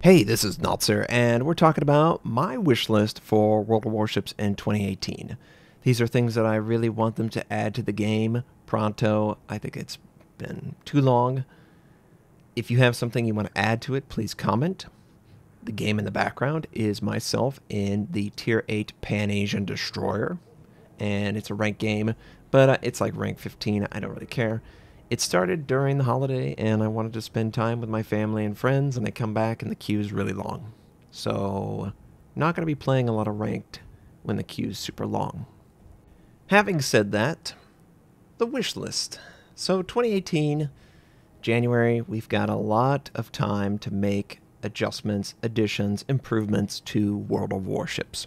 Hey, this is Notser, and we're talking about my wish list for World of Warships in 2018. These are things that I really want them to add to the game pronto. I think it's been too long. If you have something you want to add to it, please comment. The game in the background is myself in the Tier 8 Pan-Asian Destroyer, and it's a ranked game, but it's like rank 15. I don't really care. It started during the holiday, and I wanted to spend time with my family and friends, and I come back, and the queue is really long. So, not going to be playing a lot of ranked when the queue is super long. Having said that, the wish list. So, 2018, January, we've got a lot of time to make adjustments, additions, improvements to World of Warships.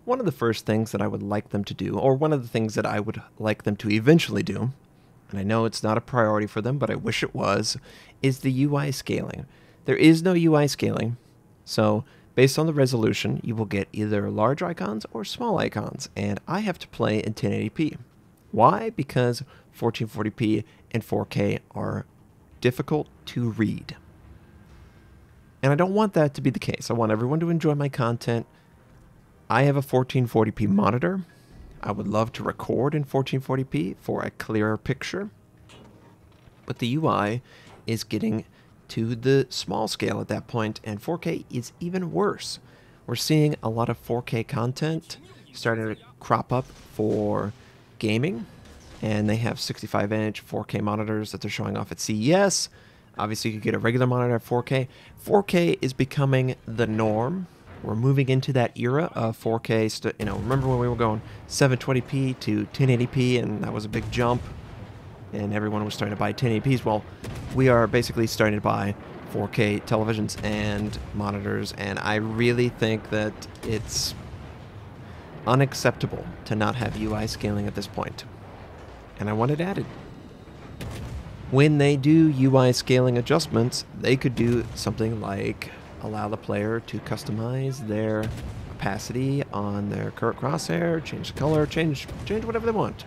One of the first things that I would like them to do, or one of the things that I would like them to eventually do, and I know it's not a priority for them, but I wish it was, is the UI scaling. There is no UI scaling, so based on the resolution, you will get either large icons or small icons, and I have to play in 1080p. Why? Because 1440p and 4K are difficult to read. And I don't want that to be the case. I want everyone to enjoy my content. I have a 1440p monitor. I would love to record in 1440p for a clearer picture, but the UI is getting to the small scale at that point, and 4K is even worse. We're seeing a lot of 4K content starting to crop up for gaming, and they have 65-inch 4K monitors that they're showing off at CES. Obviously, you could get a regular monitor at 4K. 4K is becoming the norm. We're moving into that era of 4K. Remember when we were going 720p to 1080p, and that was a big jump, and everyone was starting to buy 1080ps? Well, we are basically starting to buy 4K televisions and monitors, and I really think that it's unacceptable to not have UI scaling at this point, and I want it added. When they do UI scaling adjustments, they could do something like allow the player to customize their opacity on their current crosshair, change the color, change whatever they want.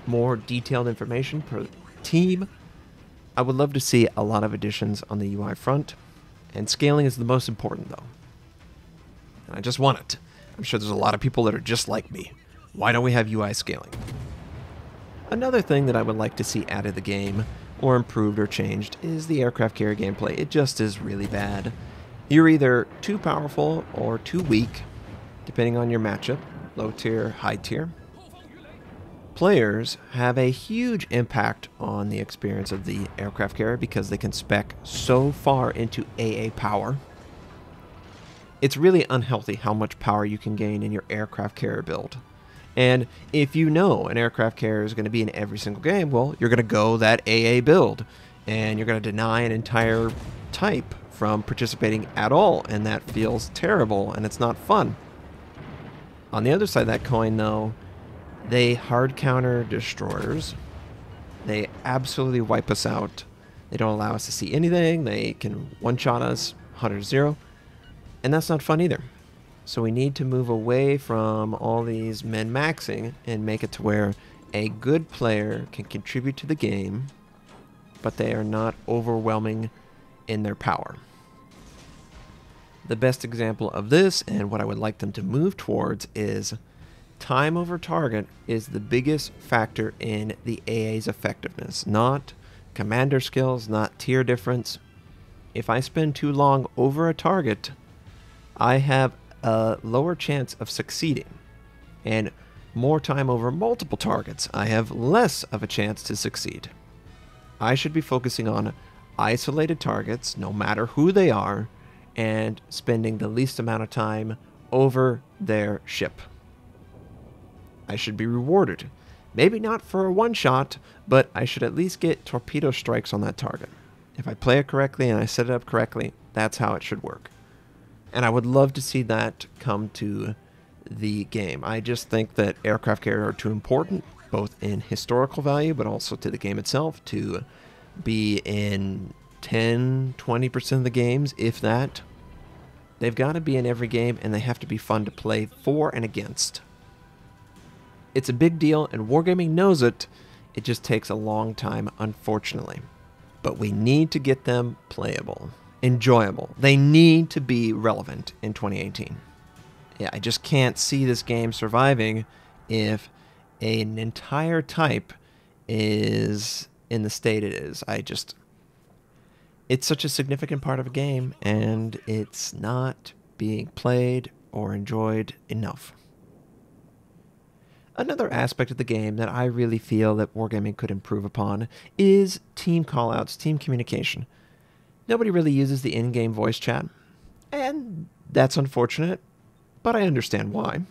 More detailed information per team. I would love to see a lot of additions on the UI front, and scaling is the most important though. And I just want it. I'm sure there's a lot of people that are just like me. Why don't we have UI scaling? Another thing that I would like to see added to the game, or improved or changed, is the aircraft carrier gameplay. It just is really bad. You're either too powerful or too weak, depending on your matchup, low tier, high tier. Players have a huge impact on the experience of the aircraft carrier because they can spec so far into AA power. It's really unhealthy how much power you can gain in your aircraft carrier build. And if you know an aircraft carrier is going to be in every single game, well, you're going to go that AA build, and you're going to deny an entire type from participating at all, and that feels terrible, and it's not fun. On the other side of that coin, though, they hard counter destroyers. They absolutely wipe us out. They don't allow us to see anything. They can one-shot us 100-0, and that's not fun either. So we need to move away from all these min-maxing and make it to where a good player can contribute to the game, but they are not overwhelming in their power. The best example of this, and what I would like them to move towards, is time over target is the biggest factor in the AA's effectiveness, not commander skills, not tier difference. If I spend too long over a target, I have a lower chance of succeeding, and more time over multiple targets, I have less of a chance to succeed. I should be focusing on isolated targets, no matter who they are, and spending the least amount of time over their ship. I should be rewarded. Maybe not for a one-shot, but I should at least get torpedo strikes on that target. If I play it correctly and I set it up correctly, that's how it should work. And I would love to see that come to the game. I just think that aircraft carriers are too important, both in historical value, but also to the game itself, to be in 10-20% of the games, if that. They've got to be in every game, and they have to be fun to play for and against. It's a big deal, and Wargaming knows it. It just takes a long time, unfortunately. But we need to get them playable. enjoyable. They need to be relevant in 2018. Yeah, I just can't see this game surviving if an entire type is in the state it is. It's such a significant part of a game, and it's not being played or enjoyed enough. Another aspect of the game that I really feel that Wargaming could improve upon is team callouts, team communication. Nobody really uses the in-game voice chat, and that's unfortunate, but I understand why.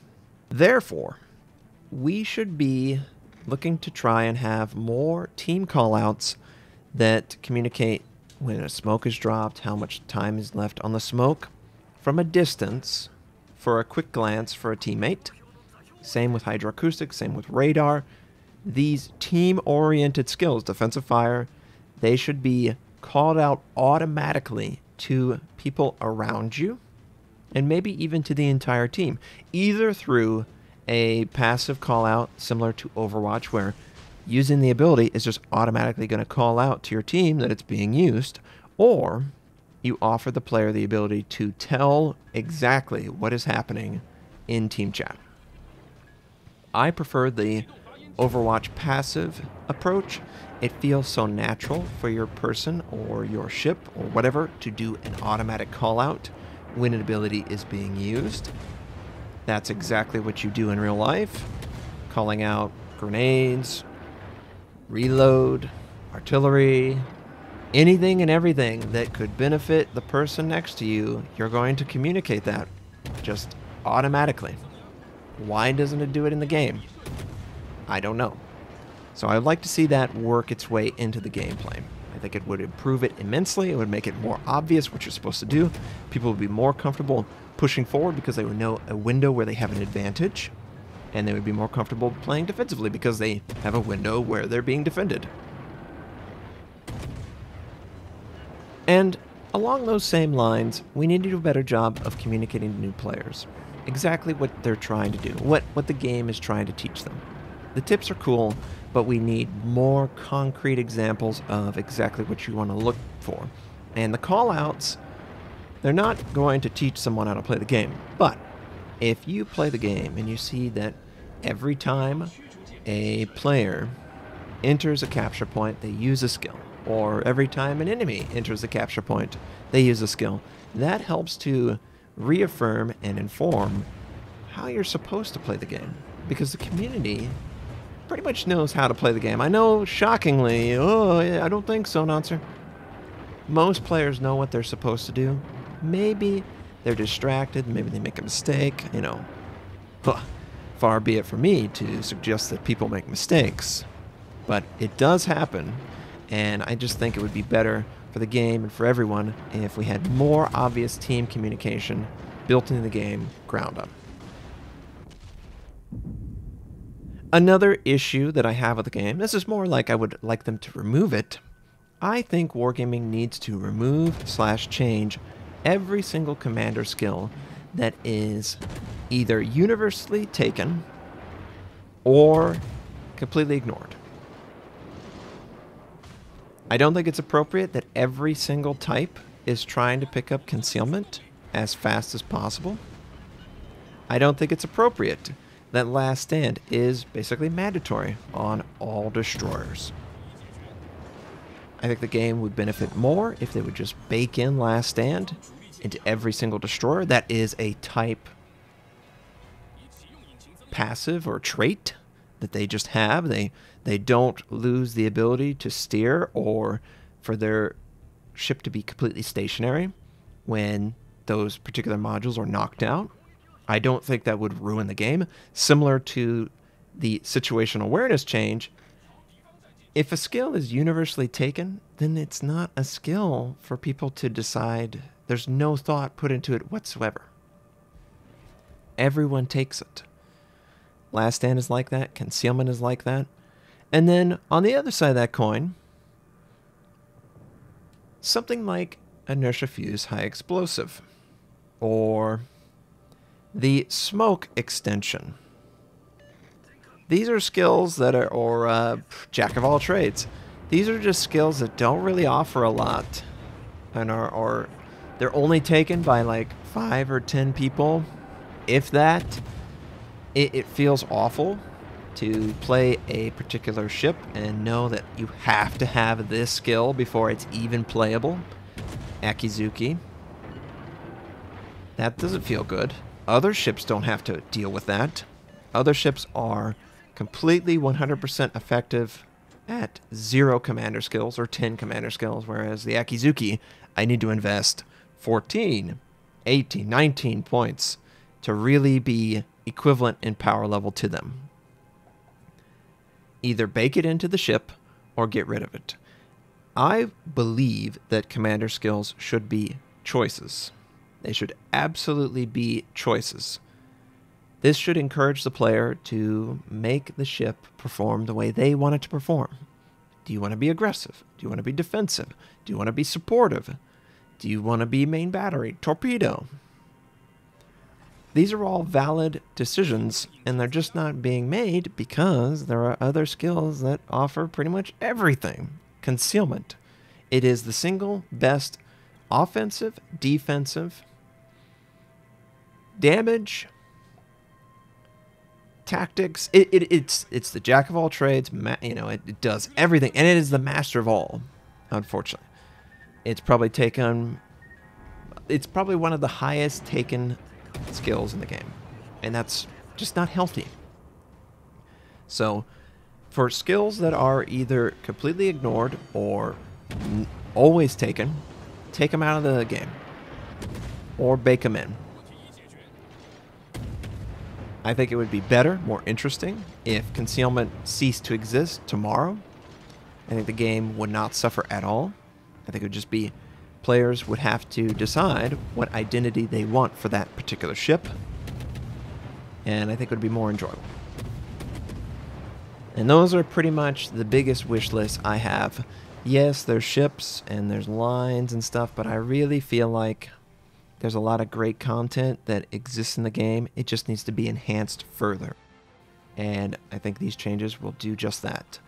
Therefore, we should be looking to try and have more team callouts that communicate when a smoke is dropped, how much time is left on the smoke, from a distance, for a quick glance for a teammate. Same with hydroacoustics, same with radar. These team-oriented skills, defensive fire, they should be called out automatically to people around you, and maybe even to the entire team, either through a passive call-out similar to Overwatch, where using the ability is just automatically going to call out to your team that it's being used, or you offer the player the ability to tell exactly what is happening in team chat. I prefer the Overwatch passive approach. It feels so natural for your person or your ship or whatever to do an automatic call out when an ability is being used. That's exactly what you do in real life. Calling out grenades, reload, artillery, anything and everything that could benefit the person next to you, you're going to communicate that just automatically. Why doesn't it do it in the game? I don't know. So I'd like to see that work its way into the gameplay. I think it would improve it immensely. It would make it more obvious what you're supposed to do. People would be more comfortable pushing forward because they would know a window where they have an advantage. And they would be more comfortable playing defensively because they have a window where they're being defended. And along those same lines, we need to do a better job of communicating to new players. Exactly what they're trying to do, what the game is trying to teach them. The tips are cool, but we need more concrete examples of exactly what you want to look for. And the call-outs, they're not going to teach someone how to play the game. But if you play the game and you see that every time a player enters a capture point, they use a skill, or every time an enemy enters a capture point, they use a skill, that helps to reaffirm and inform how you're supposed to play the game. Because the community pretty much knows how to play the game. I know, shockingly, I don't think so, Notser. Most players know what they're supposed to do. Maybe they're distracted, maybe they make a mistake, you know. Far be it from me to suggest that people make mistakes. But it does happen, and I just think it would be better for the game and for everyone if we had more obvious team communication built into the game ground up. Another issue that I have with the game, this is more like I would like them to remove it. I think Wargaming needs to remove/change every single commander skill that is either universally taken or completely ignored. I don't think it's appropriate that every single type is trying to pick up concealment as fast as possible. I don't think it's appropriate that Last Stand is basically mandatory on all destroyers. I think the game would benefit more if they would just bake in Last Stand into every single destroyer. That is a type passive or trait that they just have. They don't lose the ability to steer or for their ship to be completely stationary when those particular modules are knocked out. I don't think that would ruin the game. Similar to the situational awareness change, if a skill is universally taken, then it's not a skill for people to decide. There's no thought put into it whatsoever. Everyone takes it. Last Stand is like that. Concealment is like that. And then on the other side of that coin, something like Inertia Fuse High Explosive, or the Smoke Extension. These are skills that are, or Jack of all trades. These are just skills that don't really offer a lot and are They're only taken by like 5 or 10 people, if that. It feels awful to play a particular ship and know that you have to have this skill before it's even playable. Akizuki. That doesn't feel good. Other ships don't have to deal with that. Other ships are completely 100% effective at 0 commander skills or 10 commander skills, whereas the Akizuki, I need to invest 14, 18, 19 points to really be equivalent in power level to them. Either bake it into the ship or get rid of it. I believe that commander skills should be choices. They should absolutely be choices. This should encourage the player to make the ship perform the way they want it to perform. Do you want to be aggressive? Do you want to be defensive? Do you want to be supportive? Do you want to be main battery, torpedo? These are all valid decisions, and they're just not being made because there are other skills that offer pretty much everything. Concealment. It is the single best offensive, defensive, damage, tactics. It's the jack of all trades. It does everything, and it is the master of all. Unfortunately, it's probably one of the highest taken skills in the game, and that's just not healthy. So, for skills that are either completely ignored or always taken, take them out of the game or bake them in. I think it would be better, more interesting, if concealment ceased to exist tomorrow. I think the game would not suffer at all. I think it would just be players would have to decide what identity they want for that particular ship, and I think it would be more enjoyable. And those are pretty much the biggest wish lists I have. Yes, there's ships and there's lines and stuff, but I really feel like there's a lot of great content that exists in the game. It just needs to be enhanced further. And I think these changes will do just that.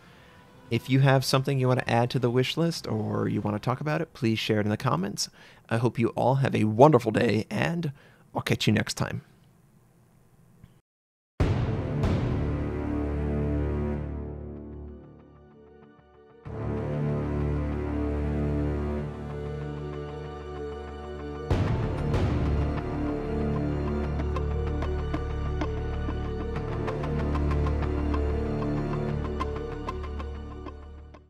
If you have something you want to add to the wish list or you want to talk about it, please share it in the comments. I hope you all have a wonderful day, and I'll catch you next time.